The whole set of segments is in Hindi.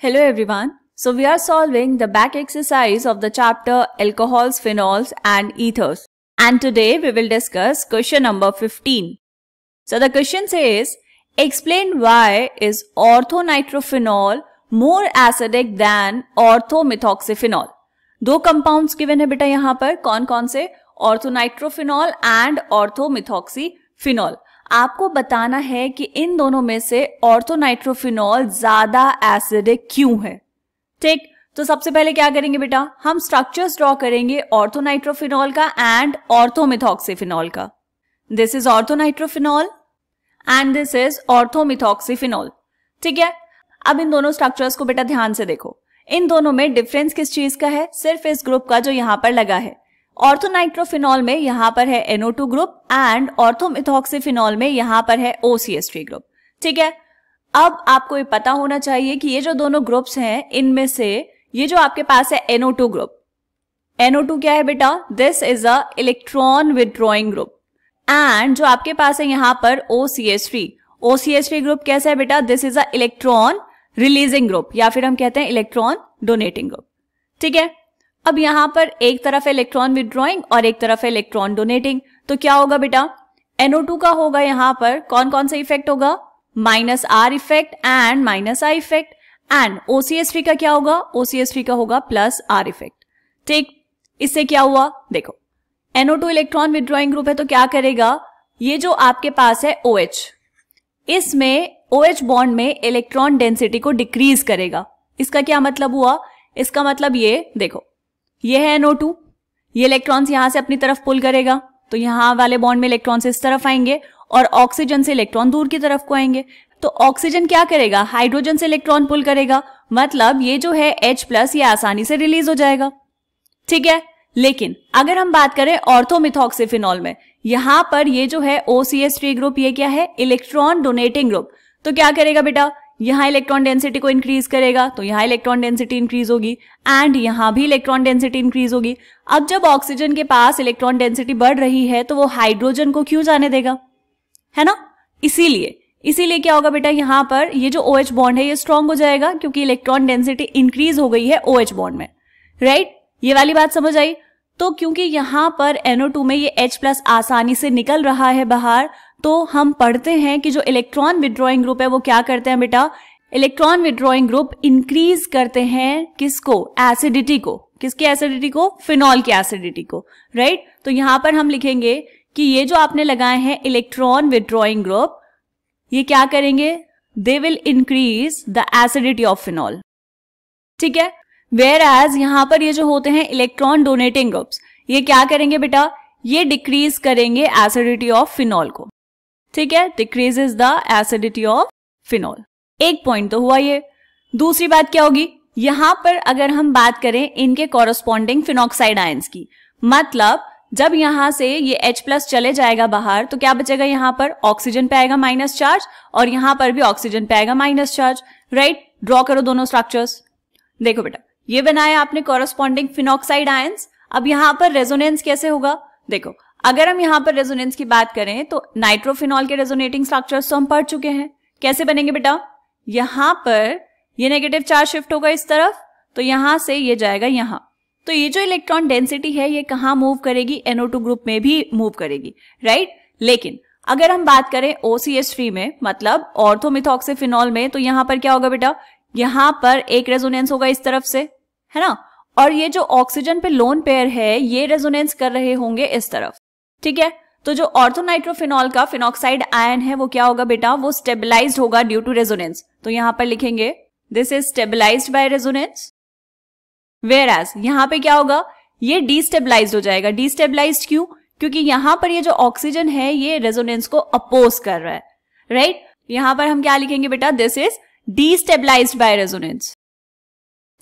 Hello everyone. So we are solving the back exercise of the chapter alcohols, phenols and ethers. And today we will discuss question number 15. So the question says, explain why is orthonitrophenol more acidic than orthomethoxyphenol. दो compounds given है बेटा यहाँ पर, कौन कौन से? orthonitrophenol and orthomethocsyphenol. आपको बताना है कि इन दोनों में से ऑर्थोनाइट्रोफिनॉल ज्यादा एसिडिक क्यों है. ठीक, तो सबसे पहले क्या करेंगे बेटा, हम स्ट्रक्चर्स ड्रॉ करेंगे ऑर्थोनाइट्रोफिनॉल का एंड ऑर्थोमेथॉक्सीफिनॉल का. This is orthonitrophenol and this is orthomethoxyphenol. ठीक है, अब इन दोनों स्ट्रक्चर्स को बेटा ध्यान से देखो. इन दोनों में डिफरेंस किस चीज का है? सिर्फ इस ग्रुप का जो यहाँ पर लगा है. ऑर्थोनाइट्रोफिनॉल में यहाँ पर है NO2 ग्रुप एंड ऑर्थोमेथॉक्सीफिनॉल में यहाँ पर है OCH3 ग्रुप. ठीक है, अब आपको ये पता होना चाहिए कि ये जो दोनों ग्रुप्स हैं इनमें से ये जो आपके पास है NO2 ग्रुप, NO2 क्या है बेटा? This is a electron withdrawing group. And जो आपके पास है यहाँ पर OCH3 ग्रुप कैसा है बेटा? This is a electron releasing group या फिर हम कहते हैं इलेक्ट्रॉन डोनेटिंग ग्रुप. ठीक है, अब यहां पर एक तरफ है इलेक्ट्रॉन विथड्रॉइंग और एक तरफ है इलेक्ट्रॉन डोनेटिंग. तो क्या होगा बेटा? NO2 का होगा यहां पर कौन कौन सा इफेक्ट होगा? -R effect and -I effect. And OCH3 का क्या होगा? OCH3 का होगा +R इफेक्ट. ठीक, इससे क्या हुआ? देखो, NO2 इलेक्ट्रॉन विथड्रॉइंग ग्रुप है तो क्या करेगा? ये जो आपके पास है OH, इसमें OH बॉन्ड में इलेक्ट्रॉन डेंसिटी को डिक्रीज करेगा. इसका क्या मतलब हुआ? इसका मतलब ये देखो, ये है NO2, ये इलेक्ट्रॉन्स यहां से अपनी तरफ पुल करेगा तो यहां वाले बॉन्ड में इलेक्ट्रॉन्स इस तरफ आएंगे और ऑक्सीजन से इलेक्ट्रॉन दूर की तरफ को आएंगे. तो ऑक्सीजन क्या करेगा? हाइड्रोजन से इलेक्ट्रॉन पुल करेगा, मतलब ये जो है H+ ये आसानी से रिलीज हो जाएगा. ठीक है, लेकिन अगर हम बात करें ऑर्थोमेथॉक्सीफिनॉल में, यहां पर ये जो है OCH3 ग्रुप ये क्या है? Electron donating group. तो क्या करेगा बेटा? यहां इलेक्ट्रॉन डेंसिटी को इंक्रीज करेगा तो यहां इलेक्ट्रॉन डेंसिटी इंक्रीज होगी एंड यहां भी इलेक्ट्रॉन डेंसिटी इंक्रीज होगी. अब जब ऑक्सीजन के पास इलेक्ट्रॉन डेंसिटी बढ़ रही है तो वो हाइड्रोजन को क्यों जाने देगा, है ना? इसीलिए क्या होगा बेटा? यहां पर ये जो OH बॉन्ड है ये स्ट्रांग हो जाएगा क्योंकि इलेक्ट्रॉन डेंसिटी इंक्रीज हो गई है OH बॉन्ड में. राइट, ये वाली बात समझ आई? तो क्योंकि यहां पर NO2 में ये H+ आसानी से निकल रहा है बाहर, तो हम पढ़ते हैं कि जो इलेक्ट्रॉन विथड्रॉइंग ग्रुप है वो क्या करते हैं बेटा? इलेक्ट्रॉन विथड्रॉइंग ग्रुप इंक्रीज करते हैं किसको? एसिडिटी को. किसकी एसिडिटी को? फिनॉल की एसिडिटी को. राइट, तो यहां पर हम लिखेंगे कि ये जो आपने लगाए हैं इलेक्ट्रॉन विथड्रॉइंग ग्रुप, ये क्या करेंगे? They will increase the acidity of phenol. ठीक है, वेयर एज यहां पर ये जो होते हैं इलेक्ट्रॉन डोनेटिंग ग्रुप्स, ये क्या करेंगे बेटा? ये डिक्रीज करेंगे एसिडिटी ऑफ फिनॉल को. ठीक है, decreases the acidity of phenol. एक पॉइंट तो हुआ ये. दूसरी बात क्या होगी? यहां पर अगर हम बात करें इनके कॉरस्पॉन्डिंग फिनॉक्साइड आयंस की, मतलब जब यहां से ये H+ चले जाएगा बाहर तो क्या बचेगा? यहां पर ऑक्सीजन पे आएगा माइनस चार्ज और यहां पर भी ऑक्सीजन पे आएगा माइनस चार्ज. राइट, ड्रॉ करो दोनों स्ट्रक्चर्स. देखो बेटा, ये बनाया आपने कॉरस्पॉन्डिंग फिनॉक्साइड आयंस. अब यहां पर रेजोनेंस कैसे होगा? देखो, अगर हम यहां पर रेजोनेंस की बात करें तो नाइट्रोफिनॉल के रेजोनेटिंग स्ट्रक्चर्स तो हम पढ़ चुके हैं. कैसे बनेंगे बेटा? यहां पर ये नेगेटिव चार्ज शिफ्ट होगा इस तरफ तो यहां से ये जाएगा यहां. तो ये जो इलेक्ट्रॉन डेंसिटी है ये कहां मूव करेगी? NO2 ग्रुप में भी मूव करेगी. राइट, लेकिन अगर हम बात करें OCH3 में, मतलब ऑर्थोमेथॉक्सीफिनॉल में, तो यहां पर क्या होगा बेटा? यहां पर एक रेजोनेंस होगा इस तरफ से, है ना? और ये जो ऑक्सीजन पे लोन पेयर है ये रेजोनेंस कर रहे होंगे इस तरफ. ठीक है, तो जो ऑर्थोनाइट्रोफिनॉल का फिनॉक्साइड आयन है वो क्या होगा बेटा? वो स्टेबलाइज्ड होगा ड्यू टू रेजोनेंस. तो यहां पर लिखेंगे this is stabilized by resonance. Whereas यहां पे क्या होगा? ये डीस्टेबलाइज्ड हो जाएगा. डीस्टेबलाइज्ड क्यों? क्योंकि यहां पर ये जो ऑक्सीजन है ये रेजोनेंस को अपोज कर रहा है. राइट, यहां पर हम क्या लिखेंगे बेटा? This is destabilised by resonance.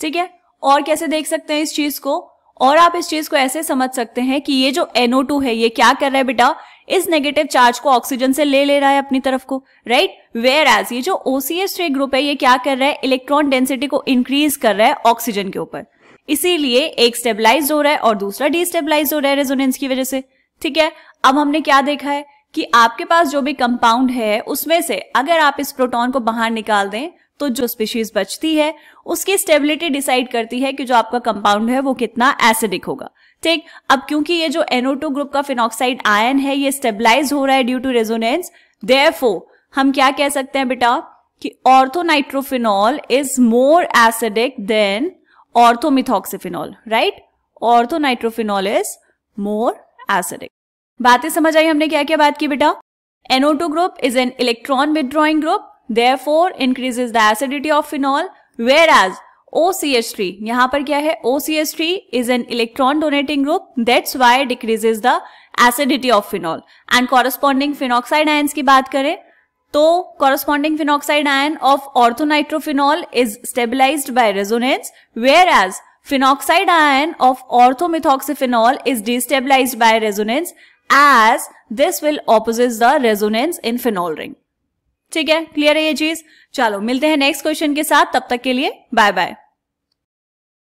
ठीक है, और कैसे देख सकते हैं इस चीज को? और आप इस चीज को ऐसे समझ सकते हैं कि ये जो NO2 है ये क्या कर रहा है बेटा? इस नेगेटिव चार्ज को ऑक्सीजन से ले रहा है अपनी तरफ को. राइट, वेयर एज ये जो OCH3 ग्रुप है ये क्या कर रहा है? इलेक्ट्रॉन डेंसिटी को इंक्रीज कर रहा है ऑक्सीजन के ऊपर. इसीलिए एक स्टेबलाइज हो रहा है और दूसरा डिस्टेबलाइज हो रहा है रेजोनेंस की वजह से. ठीक है, अब हमने क्या देखा है कि आपके पास जो भी कंपाउंड है उसमें से अगर आप इस प्रोटॉन को बाहर निकाल दें तो जो स्पीशीज बचती है उसकी स्टेबिलिटी डिसाइड करती है कि जो आपका कंपाउंड है वो कितना एसिडिक होगा। ठीक, अब क्योंकि ये जो NO2 ग्रुप का फिनॉक्साइड आयन है ये स्टेबलाइज हो रहा है ड्यू टू रेजोनेंस, देयरफॉर हम क्या कह सकते हैं बेटा कि orthonitrophenol is more acidic than orthomethoxyphenol, right? Orthonitrophenol is more acidic. बातें समझ आई हमने क्या क्या बात की बेटा? NO2 group is an electron withdrawing group, therefore increases the acidity of phenol, whereas OCH3, यहाँ पर क्या है? OCH3 is an electron donating group, that's why decreases the acidity of phenol. And corresponding phenoxide ions की बात करें तो corresponding phenoxide ion of orthonitrophenol is stabilized by resonance, whereas phenoxide ion of orthomethoxyphenol is destabilized by resonance, as this will opposes the resonance in phenol ring. ठीक है, क्लियर है ये चीज? चलो मिलते हैं नेक्स्ट क्वेश्चन के साथ, तब तक के लिए बाय बाय।